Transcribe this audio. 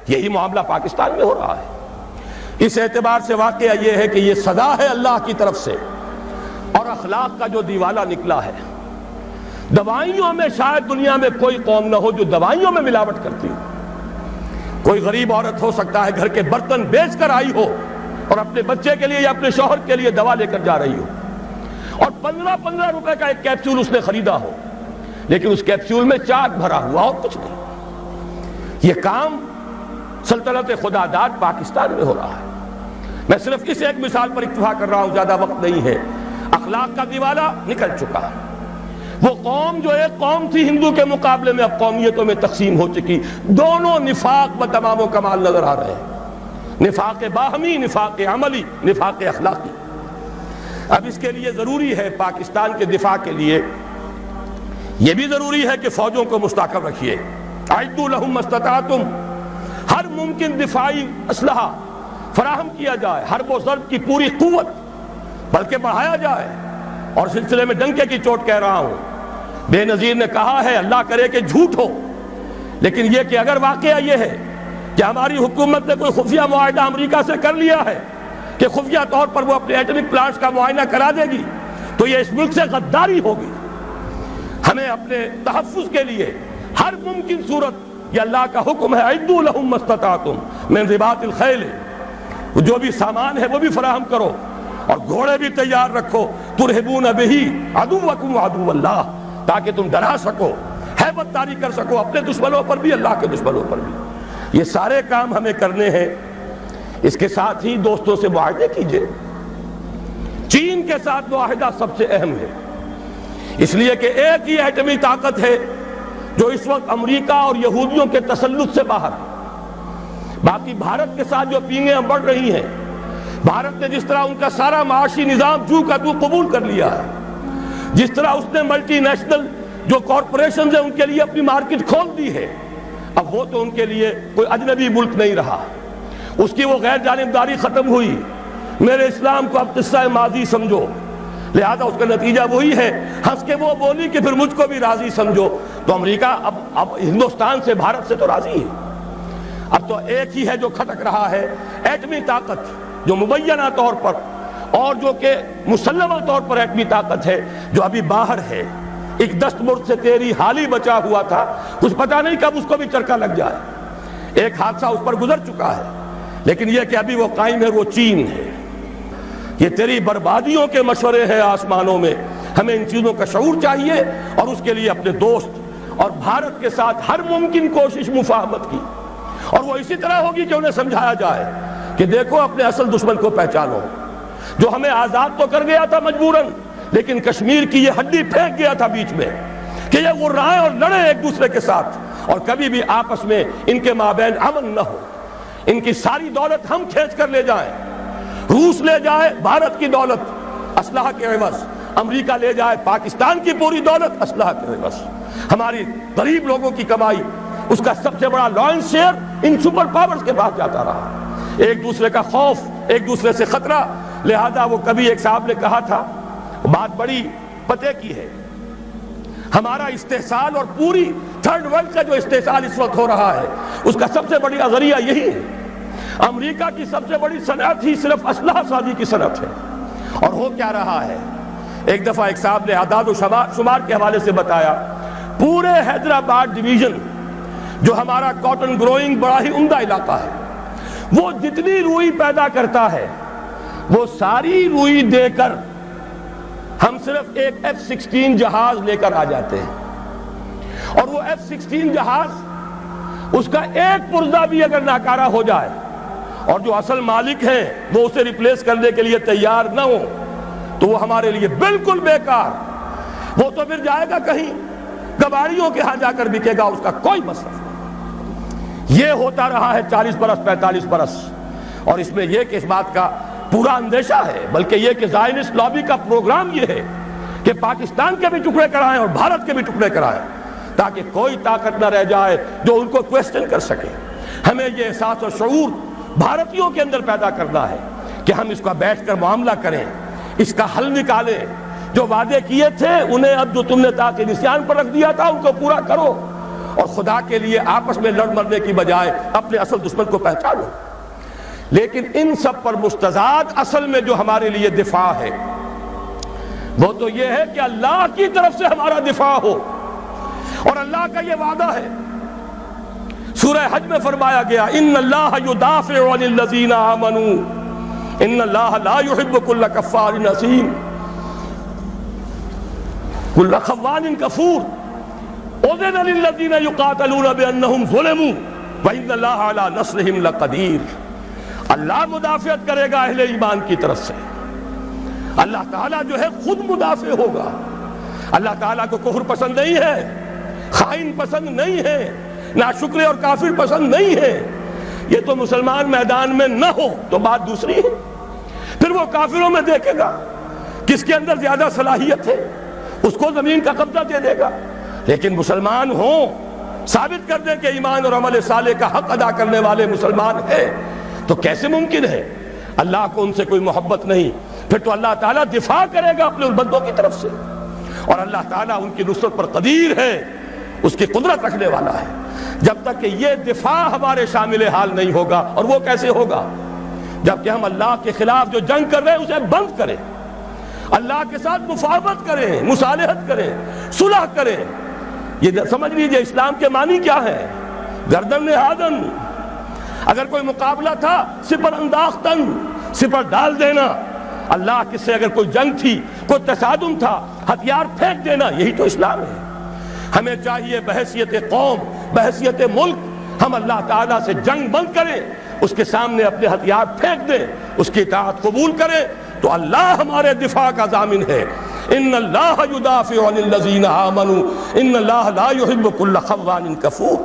یہی معاملہ پاکستان میں ہو رہا ہے۔ اس اعتبار سے واقعہ یہ ہے کہ یہ سزا ہے اللہ کی طرف سے، اور اخلاق کا جو دیوالہ نکلا ہے۔ دوائیوں میں شاید دنیا میں کوئی قوم نہ ہو جو دوائیوں میں ملاوٹ کرتی ہو۔ کوئی غریب عورت ہو سکتا ہے گھر کے برتن بیچ کر آئی ہو اور اپنے بچے کے لیے یا اپنے شوہر کے لیے دوا لے کر جا رہی ہو، اور 15 روپے کا ایک کیپسول اس نے خریدا ہو، لیکن اس کیپسول میں چاک بھرا ہوا اور کچھ نہیں۔ یہ کام سلطنت خدا داد پاکستان میں ہو رہا ہے۔ میں صرف اس ایک مثال پر اکتفا کر رہا ہوں، زیادہ وقت نہیں ہے۔ اخلاق کا دیوالہ نکل چکا ہے۔ وہ قوم جو ایک قوم تھی ہندو کے مقابلے میں اب قومیتوں میں تقسیم ہو چکی، دونوں نفاق و تمام و کمال نظر آ رہے ہیں، نفاق باہمی، نفاق عملی، نفاق اخلاقی۔ اب اس کے لیے ضروری ہے پاکستان کے دفاع کے لیے یہ بھی ضروری ہے کہ فوجوں کو مستحکم رکھیے۔ اعدوا لهم ما استطعتم، ہر ممکن دفاعی اسلحہ فراہم کیا جائے، حرب و ضرب کی پوری قوت بلکہ بڑھایا جائے۔ اور سلسلے میں ڈنکے کی چوٹ کہہ رہا ہوں، بے نظیر نے کہا ہے اللہ کرے کہ جھوٹ ہو، لیکن یہ کہ اگر واقعہ یہ ہے کہ ہماری حکومت نے کوئی خفیہ معاہدہ امریکہ سے کر لیا ہے کہ خفیہ طور پر وہ اپنے ایٹمک پلانٹس کا معائنہ کرا دے گی، تو یہ اس ملک سے غداری ہوگی۔ ہمیں اپنے تحفظ کے لیے ہر ممکن صورت، یہ اللہ کا حکم ہے، اعدوا لهم ما استطعتم من رباط الخیل، جو بھی سامان ہے وہ بھی فراہم کرو، اور گھوڑے بھی تیار رکھو، ترہبون بہ عدوکم وعدو اللہ، تاکہ تم ڈرا سکو، ہیبت طاری کر سکو اپنے دشمنوں پر بھی، اللہ کے دشمنوں پر بھی۔ یہ سارے کام ہمیں کرنے ہیں۔ اس کے ساتھ ہی دوستوں سے معاہدے کیجئے۔ چین کے ساتھ معاہدہ سب سے اہم ہے، اس لیے کہ ایک ہی ایٹمی طاقت ہے جو اس وقت امریکہ اور یہودیوں کے تسلط سے باہر ہے۔ باقی بھارت کے ساتھ جو پینگیں بڑھ رہی ہیں، بھارت نے جس طرح ان کا سارا معاشی نظام جو کا تو قبول کر لیا ہے، جس طرح اس نے ملٹی نیشنل جو کارپوریشنز ہیں ان کے لیے اپنی مارکیٹ کھول دی ہے، اب وہ تو ان کے لیے کوئی اجنبی ملک نہیں رہا، اس کی وہ غیر جانبداری ختم ہوئی۔ میرے اسلام کو اب قصہ ماضی سمجھو، لہذا اس کا نتیجہ وہی ہے، ہنس کے وہ بولی کہ پھر مجھ کو بھی راضی سمجھو۔ تو امریکہ اب ہندوستان سے، بھارت سے تو راضی ہے۔ اب تو ایک ہی ہے جو کھٹک رہا ہے، ایٹمی طاقت جو مبینہ طور پر اور جو کہ مسلمہ طور پر ایٹمی طاقت ہے، جو ابھی باہر ہے۔ ایک دستمرد سے تیری حالی بچا ہوا تھا، کچھ پتہ نہیں کب اس کو بھی چرکا لگ جائے۔ ایک حادثہ اس پر گزر چکا ہے، لیکن یہ کہ ابھی وہ قائم ہے، وہ چین ہے۔ یہ تیری بربادیوں کے مشورے ہیں آسمانوں میں، ہمیں ان چیزوں کا شعور چاہیے، اور اس کے لیے اپنے دوست اور بھارت کے ساتھ ہر ممکن کوشش مفاہمت کی، اور وہ اسی طرح ہوگی کہ انہیں سمجھایا جائے کہ دیکھو اپنے اصل دشمن کو پہچانو، جو ہمیں آزاد تو کر گیا تھا مجبوراً، لیکن کشمیر کی یہ ہڈی پھینک گیا تھا بیچ میں کہ یہ غرائیں اور لڑیں ایک دوسرے کے ساتھ، اور کبھی بھی آپس میں ان کے مابین امن نہ ہو۔ ان کی ساری دولت ہم کھینچ کر لے جائیں، روس لے جائے بھارت کی دولت اسلحہ کے عوض، امریکہ لے جائے پاکستان کی پوری دولت اسلحہ کے عوض، ہماری غریب لوگوں کی کمائی، اس کا سب سے بڑا لائنس شیئر ان سپر پاورز کے پاس جاتا رہا۔ ایک دوسرے کا خوف، ایک دوسرے سے خطرہ، لہذا وہ کبھی ایک صاحب نے کہا تھا، بات بڑی پتے کی ہے، ہمارا استحصال اور پوری تھرڈ ورلڈ کا جو استحصال اس وقت ہو رہا ہے، اس کا سب سے بڑی ذریعہ یہی ہے۔ امریکہ کی سب سے بڑی صنعت ہی صرف اسلحہ سازی کی صنعت ہے، اور ہو کیا رہا ہے۔ ایک دفعہ ایک صاحب نے اعداد و شمار کے حوالے سے بتایا، پورے حیدرآباد ڈویژن جو ہمارا کاٹن گروئنگ بڑا ہی عمدہ علاقہ ہے، وہ جتنی روئی پیدا کرتا ہے وہ ساری روئی دے کر ہم صرف ایک F-16 جہاز لے کر آ جاتے ہیں، اور وہ F-16 جہاز اس کا ایک پرزہ بھی اگر ناکارہ ہو جائے اور جو اصل مالک ہیں وہ اسے ریپلیس کرنے کے لیے تیار نہ ہو تو وہ ہمارے لیے بالکل بیکار، وہ تو پھر جائے گا کہیں کباڑیوں کے ہاں جا کر بکے گا، اس کا کوئی مصرف نہیں۔ یہ ہوتا رہا ہے 40 برس 45 برس، اور اس میں یہ کہ اس بات کا پورا اندیشہ ہے، بلکہ یہ کہ زائنسٹ لابی کا پروگرام یہ ہے کہ پاکستان کے بھی ٹکڑے کرائیں اور بھارت کے بھی ٹکڑے کرائیں، تاکہ کوئی طاقت نہ رہ جائے جو ان کو کویسچن کر سکے۔ ہمیں یہ احساس اور شعور بھارتیوں کے اندر پیدا کرنا ہے کہ ہم اس کا بیٹھ کر معاملہ کریں، اس کا حل نکالیں، جو وعدے کیے تھے انہیں اب جو تم نے تاکہ نسیان پر رکھ دیا تھا ان کو پورا کرو، اور خدا کے لیے آپس میں لڑ مرنے کی بجائے اپنے اصل دشمن کو پہچانو۔ لیکن ان سب پر مستضاد اصل میں جو ہمارے لیے دفاع ہے وہ تو یہ ہے کہ اللہ کی طرف سے ہمارا دفاع ہو، اور اللہ کا یہ وعدہ ہے، سورہ حج میں فرمایا گیا ان اللہ یدافع عن الذین آمنوا ان اللہ لا يحب كل کفار اثیم كل خوان کفور اذن للذین یقاتلون بانہم ظلموا وان اللہ علی نصرہم لقدیر۔ اللہ مدافعت کرے گا اہل ایمان کی طرف سے، اللہ تعالیٰ جو ہے خود مدافع ہوگا۔ اللہ تعالیٰ کو کفر پسند نہیں ہے، خائن پسند نہیں ہے، ناشکر اور کافر پسند نہیں ہے۔ یہ تو مسلمان میدان میں نہ ہو تو بات دوسری ہے، پھر وہ کافروں میں دیکھے گا کس کے اندر زیادہ صلاحیت ہے، اس کو زمین کا قبضہ دے دے گا۔ لیکن مسلمان ہوں، ثابت کر دیں کہ ایمان اور عمل صالح کا حق ادا کرنے والے مسلمان ہیں، تو کیسے ممکن ہے اللہ کو ان سے کوئی محبت نہیں؟ پھر تو اللہ تعالیٰ دفاع کرے گا اپنے ان بندوں کی طرف سے، اور اللہ تعالیٰ ان کی نصرت پر قدیر ہے، اس کی قدرت رکھنے والا ہے۔ جب تک کہ یہ دفاع ہمارے شامل حال نہیں ہوگا، اور وہ کیسے ہوگا؟ جب کہ ہم اللہ کے خلاف جو جنگ کر رہے ہیں اسے بند کریں، اللہ کے ساتھ مفاہمت کریں، مصالحت کریں، صلح کریں۔ یہ سمجھ لیجئے اسلام کے معنی کیا ہے، گردن نہادن۔ اگر کوئی مقابلہ تھا سپر انداختن، سپر ڈال دینا۔ اللہ کے سے اگر کوئی جنگ تھی، کوئی تصادم تھا، ہتھیار پھینک دینا، یہی تو اسلام ہے۔ ہمیں چاہیے بحیثیت قوم، بحیثیت ملک، ہم اللہ تعالیٰ سے جنگ بند کریں، اس کے سامنے اپنے ہتھیار پھینک دیں، اس کی اطاعت قبول کریں، تو اللہ ہمارے دفاع کا ضامن ہے۔ ان اللہ یدافع عن الذین آمنوا ان اللہ لا يحب كل خوان کفور۔